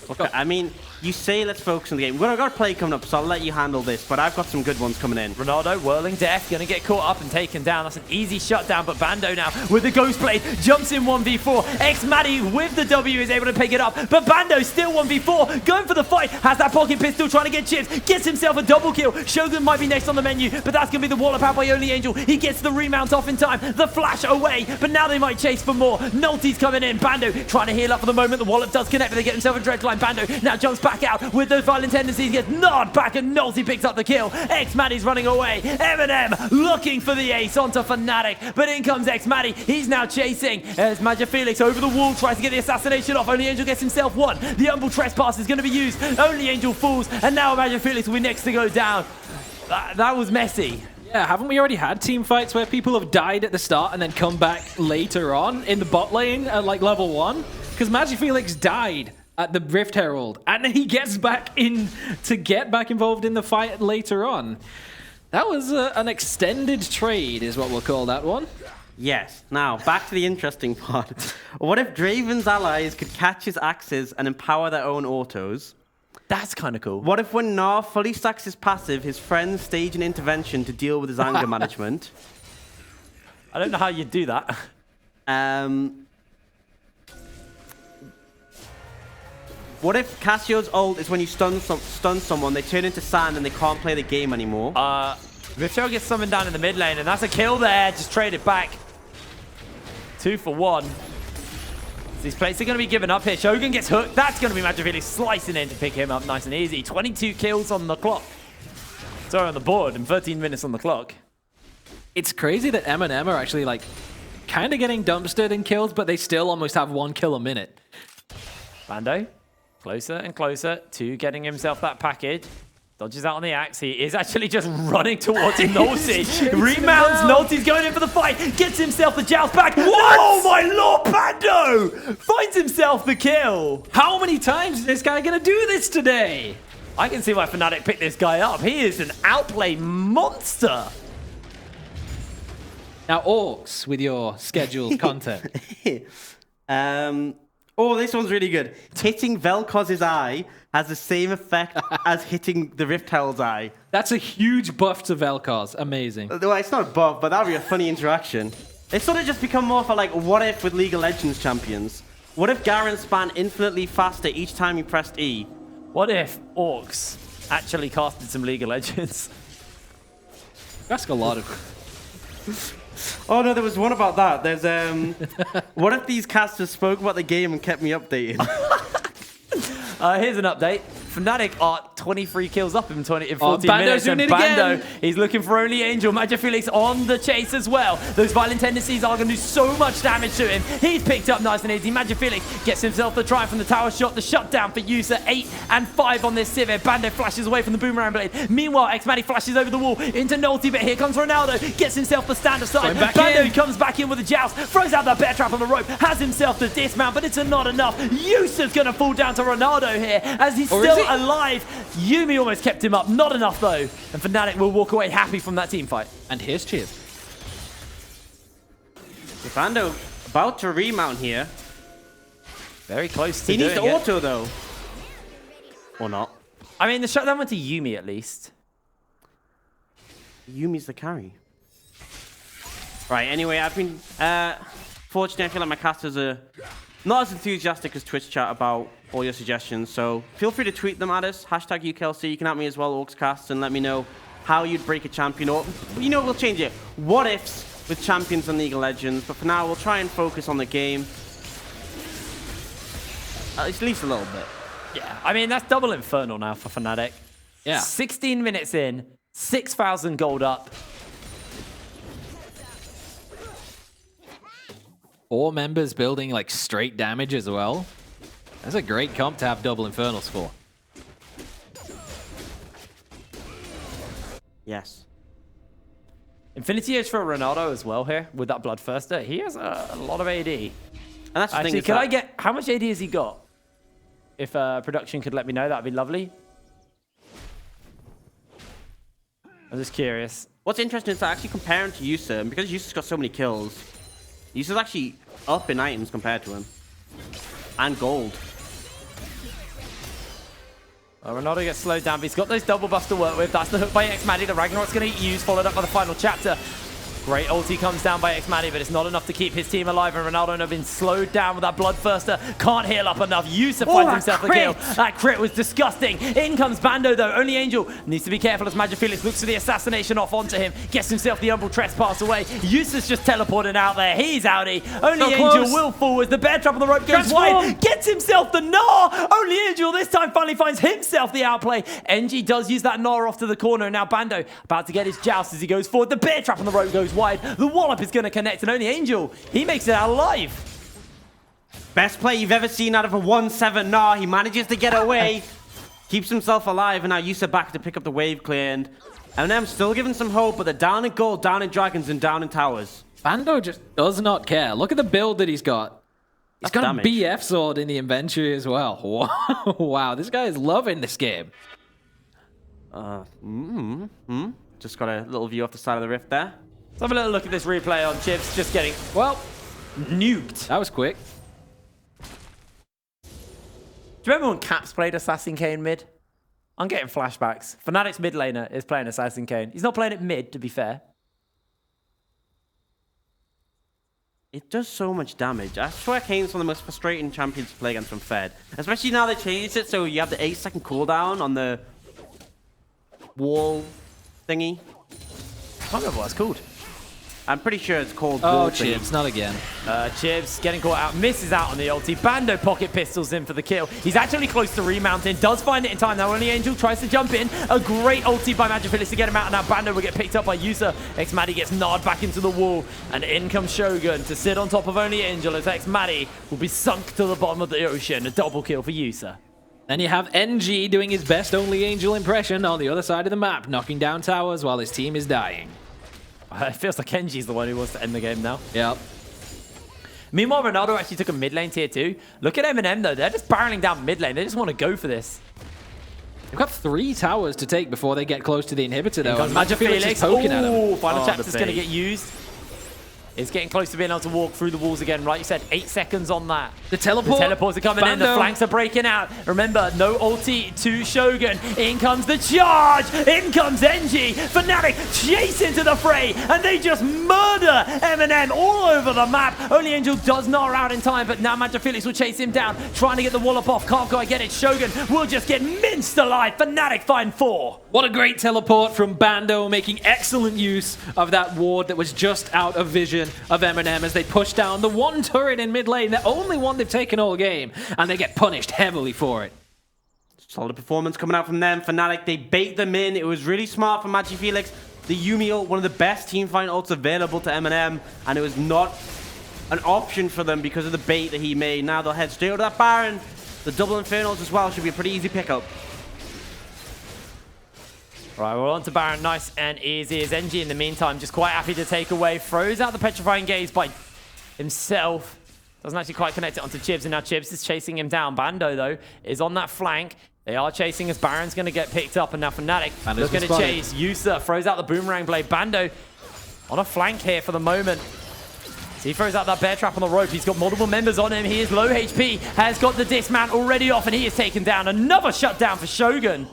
Okay, I mean, you say let's focus on the game. We've got a play coming up, so I'll let you handle this, but I've got some good ones coming in. Ronaldo, whirling death, gonna get caught up and taken down. That's an easy shutdown, but Bando now with the Ghost Blade jumps in 1v4. X-Maddie with the W is able to pick it up, but Bando still 1v4, going for the fight, has that pocket pistol, trying to get chips, gets himself a double kill. Shogun might be next on the menu, but that's gonna be the wallop out by Only Angel. He gets the remount off in time, the flash away, but now they might chase for more. Nulty's coming in, Bando trying to heal up for the moment. The wallop does connect, but they get himself a dredge line. Bando now jumps back out with those violent tendencies, gets nod back, and Nulty picks up the kill. X-Maddie's running away. MnM looking for the ace onto Fnatic, but in comes X-Maddie. He's now chasing as Magic Felix over the wall, tries to get the assassination off. Only Angel gets himself one. The humble trespass is going to be used. Only Angel falls, and now Magic Felix will be next to go down. That was messy. Yeah, haven't we already had team fights where people have died at the start and then come back later on in the bot lane at like level 1? Because Magic Felix died at the Rift Herald, and he gets back in to get back involved in the fight later on. That was an extended trade, is what we'll call that one. Yes. Now, back to the interesting part. What if Draven's allies could catch his axes and empower their own autos? That's kind of cool. What if when Gnar fully stacks his passive, his friends stage an intervention to deal with his anger management? I don't know how you'd do that. What if Cassio's ult is when you stun someone, they turn into sand and they can't play the game anymore? Richo gets summoned down in the mid lane, and that's a kill there. Just trade it back. 2 for 1. These plates are going to be given up here. Shogun gets hooked. That's going to be Magic Felix slicing in to pick him up nice and easy. 22 kills on the clock. Sorry, on the board, and 13 minutes on the clock. It's crazy that MnM are actually like kind of getting dumpstered in kills, but they still almost have 1 kill a minute. Bando, closer and closer to getting himself that package. Dodges out on the axe. He is actually just running towards Nulty. Remounts. Nulty's going in for the fight. Gets himself the joust back. Oh my lord, Bando! Finds himself the kill. How many times is this guy going to do this today? I can see why Fnatic picked this guy up. He is an outplay monster. Now, Orcs, with your scheduled content. Oh, this one's really good. Hitting Vel'Koz's eye has the same effect as hitting the Rift Herald's eye. That's a huge buff to Vel'Koz. Amazing. Well, it's not a buff, but that would be a funny interaction. It's sort of just become more for like, what if with League of Legends champions? What if Garen span infinitely faster each time you pressed E? What if Orcs actually casted some League of Legends? Ask a lot of... Oh no, there was one about that. There's what if these casters spoke about the game and kept me updated? Here's an update. Fnatic are 23 kills up in 14 Bando's minutes, doing and it Bando, again. he's looking for Only Angel. Magic Felix on the chase as well. Those violent tendencies are going to do so much damage to him. He's picked up nice and easy. Magic Felix gets himself the try from the tower shot. The shutdown for Yusa. 8 and 5 on this Civ. Bando flashes away from the boomerang blade. Meanwhile, X-Maddie flashes over the wall into Nulty, but here comes Ronaldo. Gets himself the stand aside. Bando comes back in with a joust. Throws out the bear trap on the rope. Has himself the dismount, but it's not enough. Yusa's going to fall down to Ronaldo here as he's still alive. Yuumi almost kept him up. Not enough, though. And Fnatic will walk away happy from that team fight. And here's Chiv. Bando about to remount here. Very close to He needs doing the it. auto, though. Or not. I mean, the shutdown went to Yuumi, at least. Yumi's the carry. Right, anyway, I've been... fortunately, I feel like my casters are not as enthusiastic as Twitch chat about all your suggestions, so feel free to tweet them at us, hashtag UKLC. You can at me as well, OrcsCast, and let me know how you'd break a champion, or, you know, we'll change it. What ifs with champions in League of Legends, but for now, we'll try and focus on the game. At least a little bit. Yeah, I mean, that's double Infernal now for Fnatic. Yeah. 16 minutes in, 6,000 gold up. 4 members building like straight damage as well. That's a great comp to have double Infernals for. Yes. Infinity Edge for Ronaldo as well here with that Bloodthirster. He has a lot of AD. And that's the Actually, thing. could I get... How much AD has he got? If production could let me know, that'd be lovely. I'm just curious. What's interesting is that actually comparing to Yusa, and because Yusa's got so many kills, Yusa's actually up in items compared to him. And gold. Ronaldo gets slowed down, but he's got those double buffs to work with. That's the hook by xMatty. The Ragnarok's going to get used, followed up by the final chapter. Great ulti comes down by xMatty, but it's not enough to keep his team alive. And Ronaldo have been slowed down with that Bloodthirster. Can't heal up enough. Yusa finds himself a kill. That crit was disgusting. In comes Bando, though. Only Angel needs to be careful as Felix looks for the assassination off onto him. Gets himself the Umbral Trespass away. Yusa's just teleporting out there. He's outie. Only Angel will fall as the bear trap on the rope goes wide. Gets himself the Gnar. Only Angel this time finally finds himself the outplay. NG does use that Gnar off to the corner. And now Bando about to get his joust as he goes forward. The bear trap on the rope goes wide. The wallop is going to connect, and only Angel, he makes it out alive. Best play you've ever seen out of a 1-7 Gnar. He manages to get away, keeps himself alive, and now Yusa back to pick up the wave clear. And MnM still giving some hope, but they're down in gold, down in dragons, and down in towers. Bando just does not care. Look at the build that he's got. He's got damage. A BF sword in the inventory as well. Wow, this guy is loving this game. Just got a little view off the side of the rift there. Let's have a little look at this replay on Chips. Just getting, well, nuked. That was quick. Do you remember when Caps played Assassin Kane mid? I'm getting flashbacks. Fnatic's mid laner is playing Assassin Kane. He's not playing it mid, to be fair. It does so much damage. I swear Kane's one of the most frustrating champions to play against from Fed. Especially now they changed it so you have the 8-second cooldown on the wall thingy. I can't remember what it's called. I'm pretty sure it's called wall Chips, not again. Chips getting caught out, misses out on the ulti. Bando pocket pistols in for the kill. He's actually close to remounting, does find it in time. Now only Angel tries to jump in. A great ulti by Felix to get him out, and now Bando will get picked up by Yusa. xMatty gets gnawed back into the wall, and in comes Shogun to sit on top of only Angel as xMatty will be sunk to the bottom of the ocean. A double kill for Yusa. And you have NG doing his best only Angel impression on the other side of the map, knocking down towers while his team is dying. It feels like NG's the one who wants to end the game now. Yep. Meanwhile, Ronaldo actually took a mid lane tier 2. Look at MnM though. They're just barreling down mid lane. They just want to go for this. They've got 3 towers to take before they get close to the inhibitor though. Felix is poking at him. Final chapter's going to get used. It's getting close to being able to walk through the walls again, right? You said 8 seconds on that. The teleport. The teleports are coming in. The flanks are breaking out. Remember, no ulti to Shogun. In comes the charge. In comes NG. Fnatic chase into the fray, and they just murder MnM all over the map. Only Angel does not out in time, but now Felix will chase him down, trying to get the wallop off. Can't quite get it. Shogun will just get minced alive. Fnatic find 4. What a great teleport from Bando, making excellent use of that ward that was just out of vision of MnM as they push down the one turret in mid lane, the only one they've taken all game, and they get punished heavily for it. Solid performance coming out from them. Fnatic, they bait them in. It was really smart from Felix. The Yumiel, one of the best teamfight ults available to MnM, and it was not an option for them because of the bait that he made. Now they'll head straight to that Baron. The double Infernals as well should be a pretty easy pickup. Right, we're on to Baron. Nice and easy. As NG in the meantime just quite happy to take away. Throws out the Petrifying Gaze by himself. Doesn't actually quite connect it onto Chibs, and now Chibs is chasing him down. Bando, though, is on that flank. They are chasing as Baron's going to get picked up, and now Fnatic looking to chase. Yusa throws out the Boomerang Blade. Bando on a flank here for the moment. So he throws out that bear trap on the rope. He's got multiple members on him. He is low HP, has got the dismount already off, and he is taken down. Another shutdown for Shogun.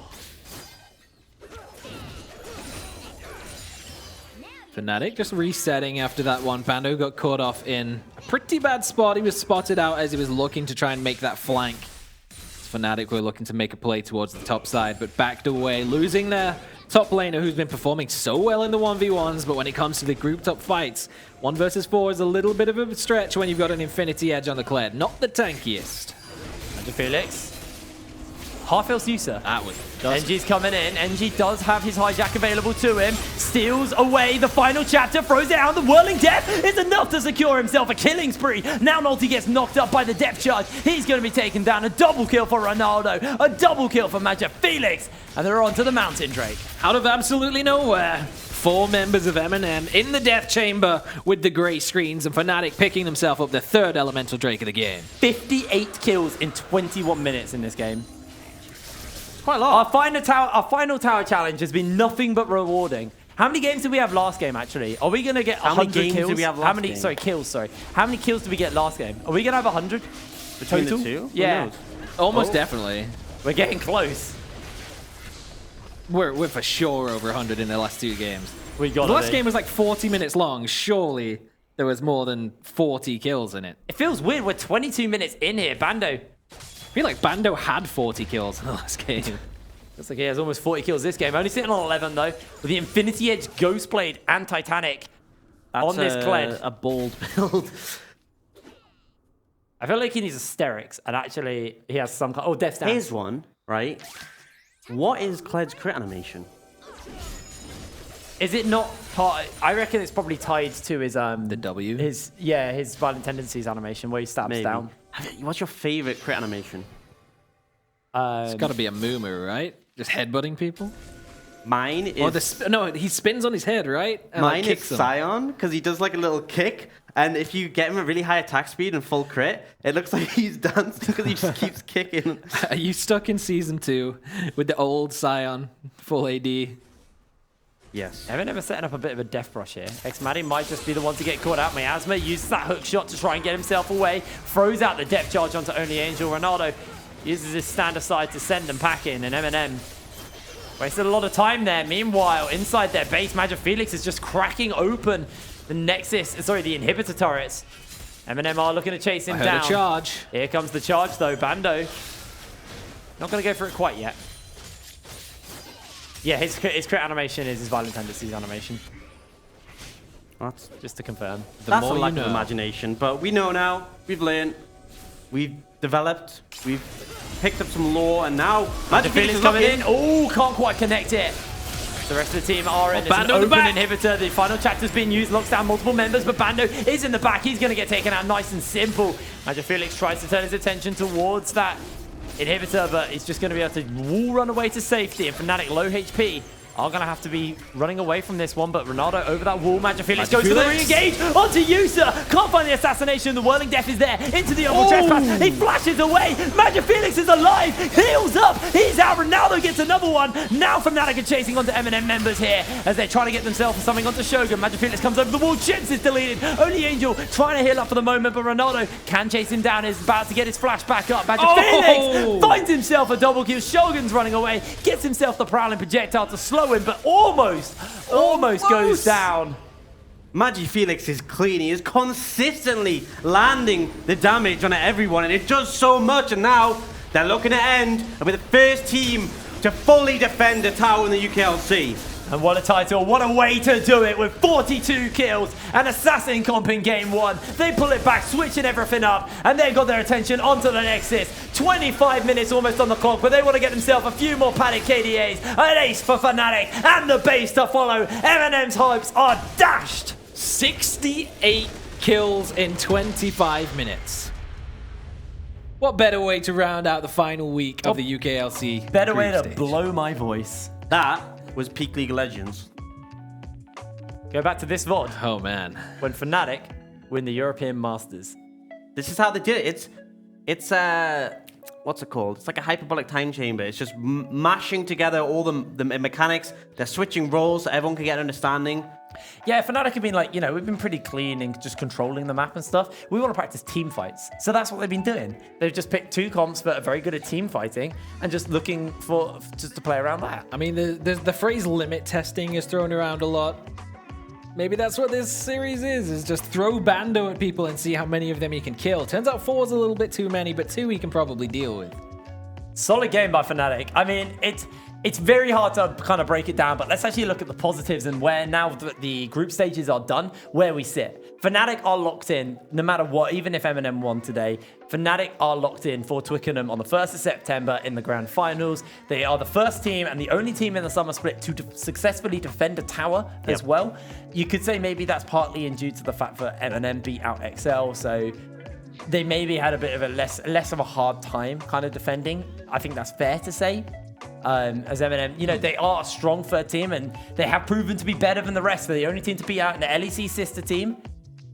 Fnatic just resetting after that one. Bando got caught off in a pretty bad spot. He was spotted out as he was looking to try and make that flank. Fnatic were looking to make a play towards the top side, but backed away, losing their top laner who's been performing so well in the 1v1s, but when it comes to the group top fights, 1 versus 4 is a little bit of a stretch when you've got an Infinity Edge on the Kled. Not the tankiest. Felix half-health Yusa. That was NG's coming in. NG does have his hijack available to him. Steals away the final chapter, throws it out. The whirling death is enough to secure himself a killing spree. Now Nolty gets knocked up by the depth charge. He's going to be taken down. A double kill for Ronaldo. A double kill for Magic Felix. And they're on to the mountain, Drake. out of absolutely nowhere. 4 members of MnM in the death chamber with the grey screens, and Fnatic picking themselves up the 3rd elemental Drake of the game. 58 kills in 21 minutes in this game. Quite a lot. Our final tower challenge has been nothing but rewarding. How many games did we have last game, actually? Are we going to get 100 games kills? did we have last How many, game? sorry, kills, sorry. How many kills did we get last game? Are we going to have 100? Between total? the two? Who Yeah. knows? Almost Oh. definitely. We're getting close. We're for sure over 100 in the last 2 games. We got The last game was like 40 minutes long. Surely there was more than 40 kills in it. It feels weird. We're 22 minutes in here. Bando. I feel like Bando had 40 kills in the last game. Looks like he has almost 40 kills this game. Only sitting on 11, though. With the Infinity Edge, Ghostblade, and Titanic on this Kled. a bold build. I feel like he needs Asterix, and actually he has some kind... Oh, Death Stance. Here's one, right? What is Kled's crit animation? Is it not part... I reckon it's probably tied to his... The W? His Violent Tendencies animation, where he stabs Maybe. down. What's your favorite crit animation? It's got to be a Moomer, right? Just headbutting people? Mine is... Or no, he spins on his head, right? And Mine is kicks them. Scion, because he does like a little kick, and if you get him at really high attack speed and full crit, it looks like he's dancing because he just keeps kicking. Are you stuck in Season 2 with the old Scion, full AD? Yes. MnM are setting up a bit of a death brush here. X-Maddie might just be the one to get caught out. Miasma uses that hook shot to try and get himself away. Throws out the depth charge onto Only Angel. Ronaldo uses his stand aside to send them packing, and MnM wasted a lot of time there. Meanwhile, inside their base, Magic Felix is just cracking open the the inhibitor turrets. MnM are looking to chase him down. A charge. Here comes the charge, though. Bando not going to go for it quite yet. Yeah, his crit animation is his Violent Tendencies animation. That's Just to confirm. a more you lack know. of imagination, but we know now, we've learned, we've developed, we've picked up some lore, and now Magic Felix is coming looking in. Oh, can't quite connect it. The rest of the team are in. It's an Bando in the open back. inhibitor. The final chapter's being used, locks down multiple members, but Bando is in the back. He's going to get taken out nice and simple. Magic Felix tries to turn his attention towards that inhibitor, but he's just going to be able to wall run away to safety. And Fnatic, low HP, are going to have to be running away from this one, but Ronaldo over that wall. Magic Felix goes for the re-engage onto Yusa. Can't find the assassination. The whirling death is there. Into the oval trespass. He flashes away. Magic Felix is alive. Heals up. He's out. Ronaldo gets another one. Now Fnatic are chasing onto MnM members here as they're trying to get themselves something onto Shogun. Magic Felix comes over the wall. Chips is deleted. Only Angel trying to heal up for the moment, but Ronaldo can chase him down. Is about to get his flash back up. Magic Felix finds himself a double kill. Shogun's running away. Gets himself the prowling projectile to slow him, but almost goes down. Magic Felix is clean. He is consistently landing the damage on everyone, and it does so much. And now they're looking to end with the first team to fully defend the tower in the UKLC. And what a title, what a way to do it with 42 kills and Assassin comp in game 1. They pull it back, switching everything up, and they've got their attention onto the Nexus. 25 minutes almost on the clock, but they want to get themselves a few more padded KDAs, an ace for Fnatic, and the base to follow. MnM's hopes are dashed. 68 kills in 25 minutes. What better way to round out the final week of the UKLC? Better way group to stage? blow my voice. That was peak League of Legends. Go back to this VOD, Oh man. when Fnatic win the European Masters. This is how they did it. It's what's it called? It's like a hyperbolic time chamber. It's just mashing together all the mechanics. They're switching roles so everyone can get an understanding. Yeah, Fnatic have been like, we've been pretty clean in just controlling the map and stuff. We want to practice team fights. So that's what they've been doing. They've just picked 2 comps that are very good at team fighting and just looking for just to play around that. I mean, the phrase limit testing is thrown around a lot. Maybe that's what this series is just throw Bando at people and see how many of them you can kill. Turns out 4 is a little bit too many, but 2 he can probably deal with. Solid game by Fnatic. I mean, it's very hard to kind of break it down, but let's actually look at the positives and where now that the group stages are done, where we sit. Fnatic are locked in, no matter what, even if MnM won today. Fnatic are locked in for Twickenham on the 1st of September in the grand finals. They are the first team and the only team in the summer split to successfully defend a tower as well. You could say maybe that's partly in due to the fact that MnM beat out XL, so they maybe had a bit of a less of a hard time kind of defending. I think that's fair to say. As MnM, you know, they are a strong third team and they have proven to be better than the rest. They're the only team to beat out an LEC sister team.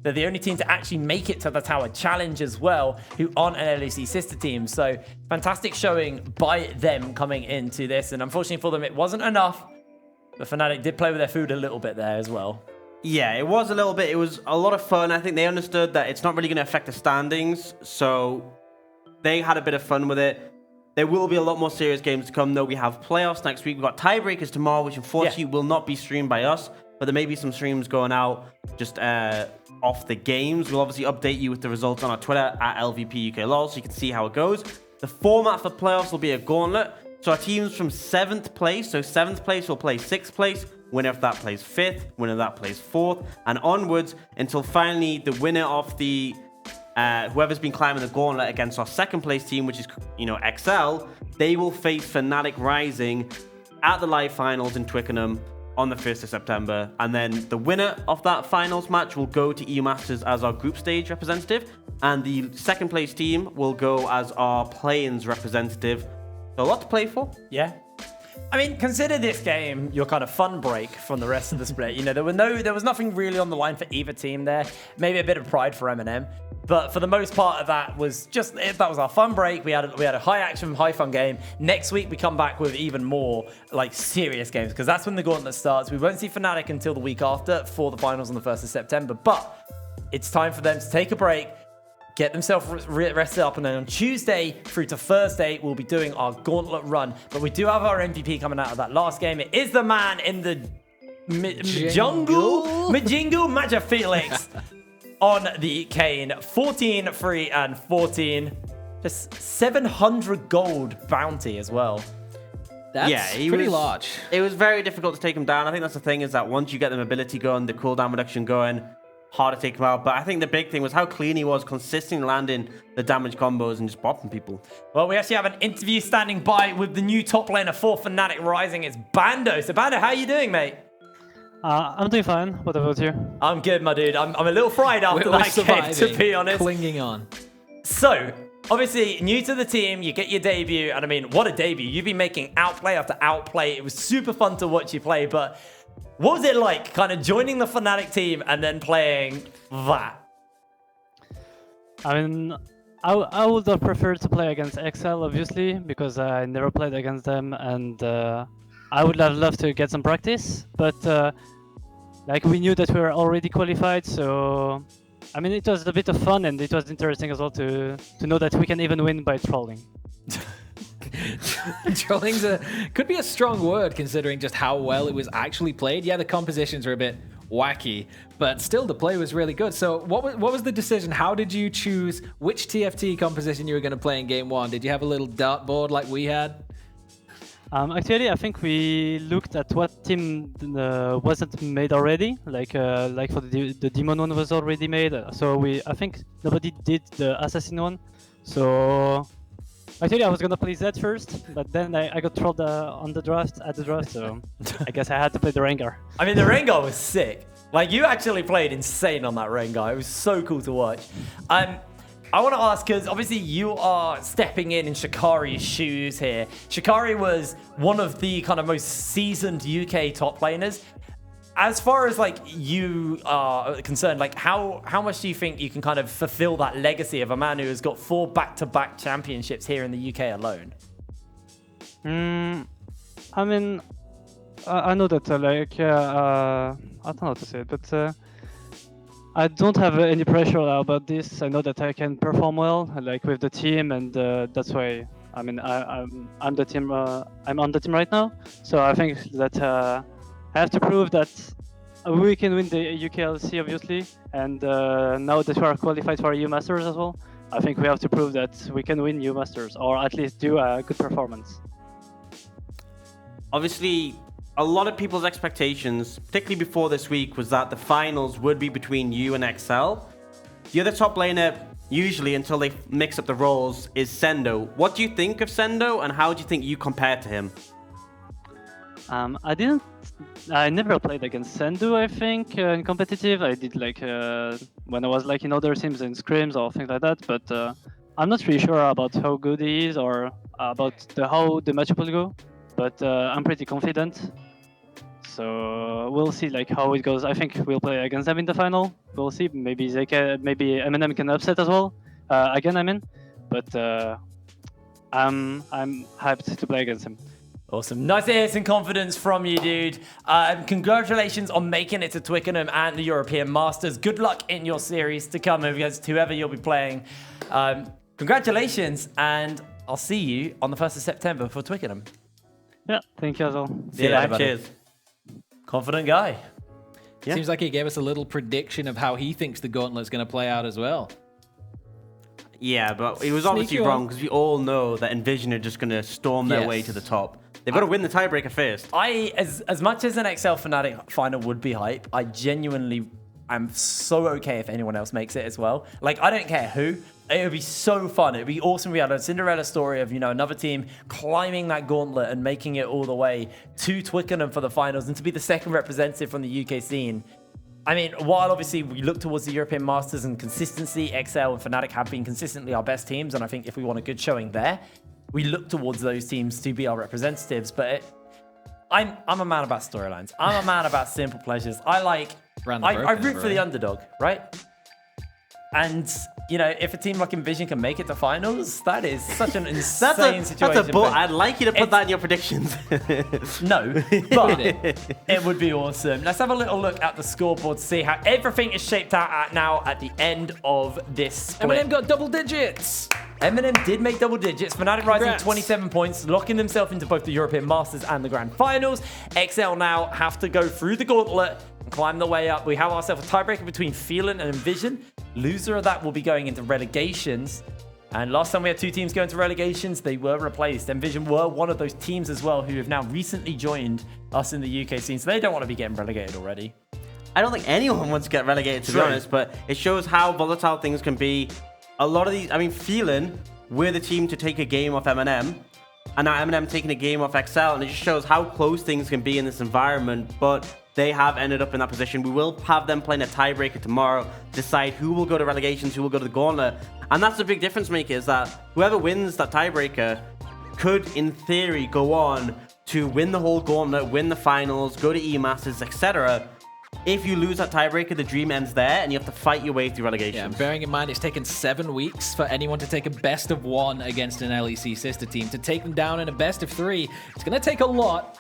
They're the only team to actually make it to the Tower Challenge as well, who aren't an LEC sister team. So fantastic showing by them coming into this. And unfortunately for them, it wasn't enough. But Fnatic did play with their food a little bit there as well. Yeah, it was a little bit. It was a lot of fun. I think they understood that it's not really going to affect the standings. So they had a bit of fun with it. There will be a lot more serious games to come, though. We have playoffs next week. We've got tiebreakers tomorrow, which unfortunately will not be streamed by us. But there may be some streams going out just off the games. We'll obviously update you with the results on our Twitter at LVP UKLC so you can see how it goes. The format for playoffs will be a gauntlet. So our teams from 7th place, so 7th place will play 6th place. Winner of that plays 5th. Winner of that plays 4th. And onwards until finally the winner of the whoever's been climbing the gauntlet against our 2nd place team, which is, you know, XL, they will face Fnatic Rising at the live finals in Twickenham on the 1st of September. And then the winner of that finals match will go to EU Masters as our group stage representative. And the 2nd place team will go as our play-ins representative. So a lot to play for. Yeah. I mean, consider this game your kind of fun break from the rest of the split. You know, there was nothing really on the line for either team there. Maybe a bit of pride for MnM, but for the most part of that was just that was our fun break. We had a high action, high fun game. Next week we come back with even more like serious games because that's when the gauntlet starts. We won't see Fnatic until the week after for the finals on the 1st of September, but it's time for them to take a break, get themselves rested up, and then on Tuesday through to Thursday, we'll be doing our gauntlet run. But we do have our MVP coming out of that last game. It is the man in the jungle, Majingle, Felix on the Kane. 14, 3, and 14. Just 700 gold bounty as well. That's pretty large. It was very difficult to take him down. I think that's the thing is that once you get the mobility going, the cooldown reduction going, hard to take him out. But I think the big thing was how clean he was, consistently landing the damage combos and just bopping people. Well, we actually have an interview standing by with the new top laner for Fnatic Rising. It's Bando. So Bando, how you doing, mate? I'm doing fine. What about you? I'm good, my dude. I'm a little fried after that game, to be honest. Clinging on. So, obviously, new to the team, you get your debut. And I mean, what a debut. You've been making outplay after outplay. It was super fun to watch you play, but what was it like kind of joining the Fnatic team and then playing that? I mean, I would have preferred to play against XL, obviously, because I never played against them, and I would have loved to get some practice. But like we knew that we were already qualified, so I mean, it was a bit of fun, and it was interesting as well to know that we can even win by trolling. Trolling's could be a strong word considering just how well it was actually played. Yeah, the compositions were a bit wacky, but still the play was really good. So what was the decision? How did you choose which TFT composition you were going to play in game one? Did you have a little dartboard like we had? Actually, I think we looked at what team wasn't made already. Like for the demon one was already made. So I think nobody did the assassin one. So actually, I was gonna play Zed first, but then I got trolled at the draft, so I guess I had to play the Rengar. I mean, the Rengar was sick. Like, you actually played insane on that Rengar. It was so cool to watch. I want to ask, because obviously you are stepping in Shikari's shoes here. Shikari was one of the kind of most seasoned UK top laners. As far as like you are concerned, like how much do you think you can kind of fulfill that legacy of a man who has got 4 back-to-back championships here in the UK alone? I mean, I know that I don't know how to say it, but I don't have any pressure about this. I know that I can perform well, like with the team, and that's why. I mean, I'm the team. I'm on the team right now, so I think that. I have to prove that we can win the UKLC, obviously, and now that we are qualified for EU Masters as well, I think we have to prove that we can win new Masters, or at least do a good performance. Obviously, a lot of people's expectations, particularly before this week, was that the finals would be between you and XL. The other top laner, usually until they mix up the roles, is Sendo. What do you think of Sendo, and how do you think you compare to him? I never played against Sendu, I think, in competitive. I did like when I was like in other teams in scrims or things like that, but I'm not really sure about how good he is or about how the matchup will go. But I'm pretty confident. So we'll see like how it goes. I think we'll play against them in the final. We'll see. Maybe maybe MnM can upset as well. Again, I mean, but I'm hyped to play against him. Awesome. Nice to hear some confidence from you, dude. Congratulations on making it to Twickenham and the European Masters. Good luck in your series to come against whoever you'll be playing. Congratulations, and I'll see you on the 1st of September for Twickenham. Yeah, thank you as well. See you later, buddy. Cheers. Confident guy. Yeah. Seems like he gave us a little prediction of how he thinks the gauntlet's going to play out as well. Yeah, but it was obviously Sneaky wrong because we all know that Envision are just going to storm their way to the top. They've got to win the tiebreaker first. As much as an XL Fnatic final would be hype, I genuinely am so okay if anyone else makes it as well. Like, I don't care who. It would be so fun. It would be awesome. We had a Cinderella story of, another team climbing that gauntlet and making it all the way to Twickenham for the finals and to be the second representative from the UK scene. I mean, while obviously we look towards the European Masters and consistency, XL and Fnatic have been consistently our best teams. And I think if we want a good showing there, we look towards those teams to be our representatives. But I'm a man about storylines. I'm a man about simple pleasures. I root for the underdog, right? And, if a team like Envision can make it to finals, that is such an insane situation. That's a bull. I'd like you to put that in your predictions. No, but it would be awesome. Let's have a little look at the scoreboard to see how everything is shaped out now at the end of this split. MnM got double digits. MnM did make double digits. Fnatic rising 27 points, locking themselves into both the European Masters and the Grand Finals. XL now have to go through the gauntlet and climb the way up. We have ourselves a tiebreaker between Phelan and Envision. Loser of that will be going into relegations. And last time we had two teams going to relegations, they were replaced. Envision were one of those teams as well who have now recently joined us in the UK scene, so they don't want to be getting relegated already. I don't think anyone wants to get relegated, to be honest, but it shows how volatile things can be. A lot of these, Phelan were the team to take a game off MnM, and now MnM taking a game off XL, and it just shows how close things can be in this environment, but they have ended up in that position. We will have them playing a tiebreaker tomorrow to decide who will go to relegations, who will go to the gauntlet, and that's the big difference maker, is that whoever wins that tiebreaker could, in theory, go on to win the whole gauntlet, win the finals, go to E-Masters, etc. If you lose that tiebreaker, the dream ends there, and you have to fight your way through relegation. Yeah, bearing in mind it's taken 7 weeks for anyone to take a best of 1 against an LEC sister team. To take them down in a best of 3, it's going to take a lot.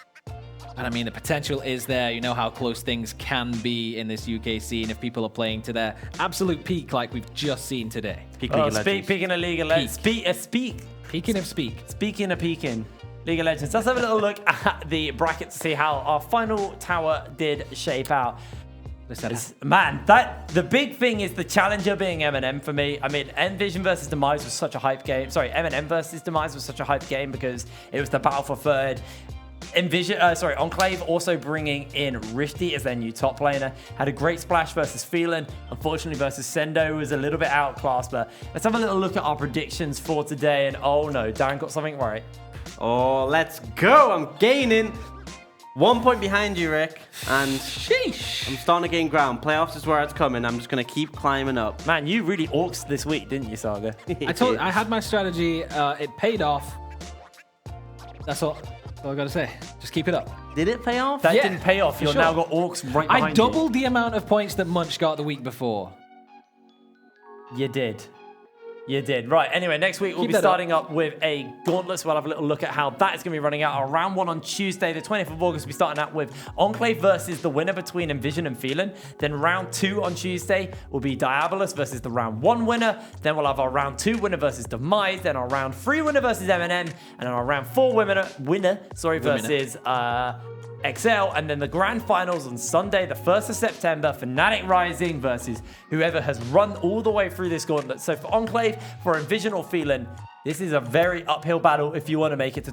And the potential is there. You know how close things can be in this UK scene if people are playing to their absolute peak like we've just seen today. Speaking of League of Legends. Peaking of speak. Speaking of peaking. League of Legends. Let's have a little look at the bracket to see how our final tower did shape out. Man, the big thing is the challenger being MnM for me. Envision versus Demise was such a hype game. Sorry, MnM versus Demise was such a hype game because it was the battle for third. Enclave also bringing in Rifty as their new top laner. Had a great splash versus Phelan. Unfortunately versus Sendo was a little bit outclassed, but let's have a little look at our predictions for today. And oh no, Darren got something right. Oh, let's go. I'm gaining 1 point behind you, Rick. And sheesh, I'm starting to gain ground. Playoffs is where it's coming. I'm just going to keep climbing up. Man, you really orcs this week, didn't you, Saga? I had my strategy. It paid off. That's all I got to say. Just keep it up. Did it pay off? That didn't pay off. You've now got orcs right behind you. I doubled the amount of points that Munch got the week before. You did. You did. Right, anyway, next week we'll be starting up with a gauntlet, so we'll have a little look at how that is going to be running out. Our round 1 on Tuesday, the 20th of August, we'll be starting out with Enclave versus the winner between Envision and Phelan. Then round 2 on Tuesday will be Diabolus versus the round 1 winner. Then we'll have our round 2 winner versus Demise. Then our round 3 winner versus MnM. And then our round 4 winner versus XL, and then the grand finals on Sunday, the 1st of September, Fnatic Rising versus whoever has run all the way through this gauntlet. So for Enclave, for Envision or Phelan, this is a very uphill battle if you want to make it to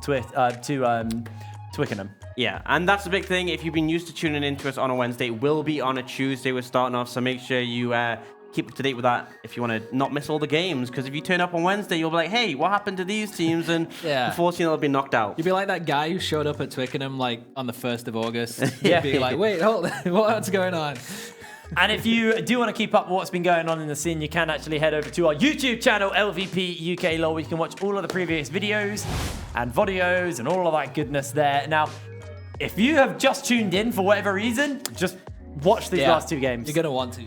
Twickenham. Yeah, and that's the big thing. If you've been used to tuning into us on a Wednesday, it will be on a Tuesday. We're starting off, so make sure you keep up to date with that if you want to not miss all the games. Because if you turn up on Wednesday, you'll be like, hey, what happened to these teams? And unfortunately, they'll be knocked out. You'd be like that guy who showed up at Twickenham like on the 1st of August. Yeah. You'd be like, wait, hold on, what's going on? And if you do want to keep up with what's been going on in the scene, you can actually head over to our YouTube channel, LVP UK Lol, where you can watch all of the previous videos and videos and all of that goodness there. Now, if you have just tuned in for whatever reason, just watch these last two games. You're going to want to.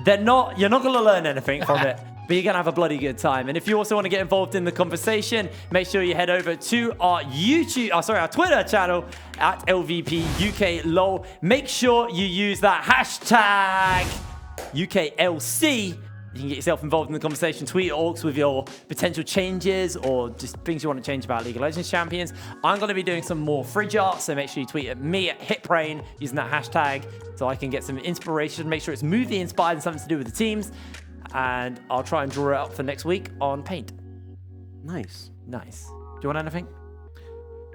You're not going to learn anything from it, but you're going to have a bloody good time. And if you also want to get involved in the conversation, make sure you head over to our our Twitter channel at LVP UK Lol. Make sure you use that hashtag UKLC. You can get yourself involved in the conversation. Tweet Orcs with your potential changes or just things you want to change about League of Legends champions. I'm going to be doing some more fridge art, so make sure you tweet at me at HitBrain using that hashtag so I can get some inspiration. Make sure it's movie inspired and something to do with the teams. And I'll try and draw it up for next week on Paint. Nice. Nice. Do you want anything?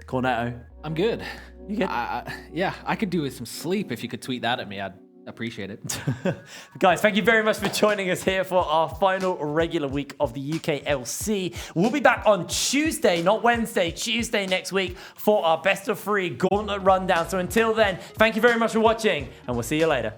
Cornetto. I'm good. You good? Yeah, I could do with some sleep if you could tweet that at me. I'd appreciate it. Guys, thank you very much for joining us here for our final regular week of the UKLC. We'll be back on Tuesday, not Wednesday, Tuesday next week for our best of 3 gauntlet rundown. So until then, thank you very much for watching and we'll see you later.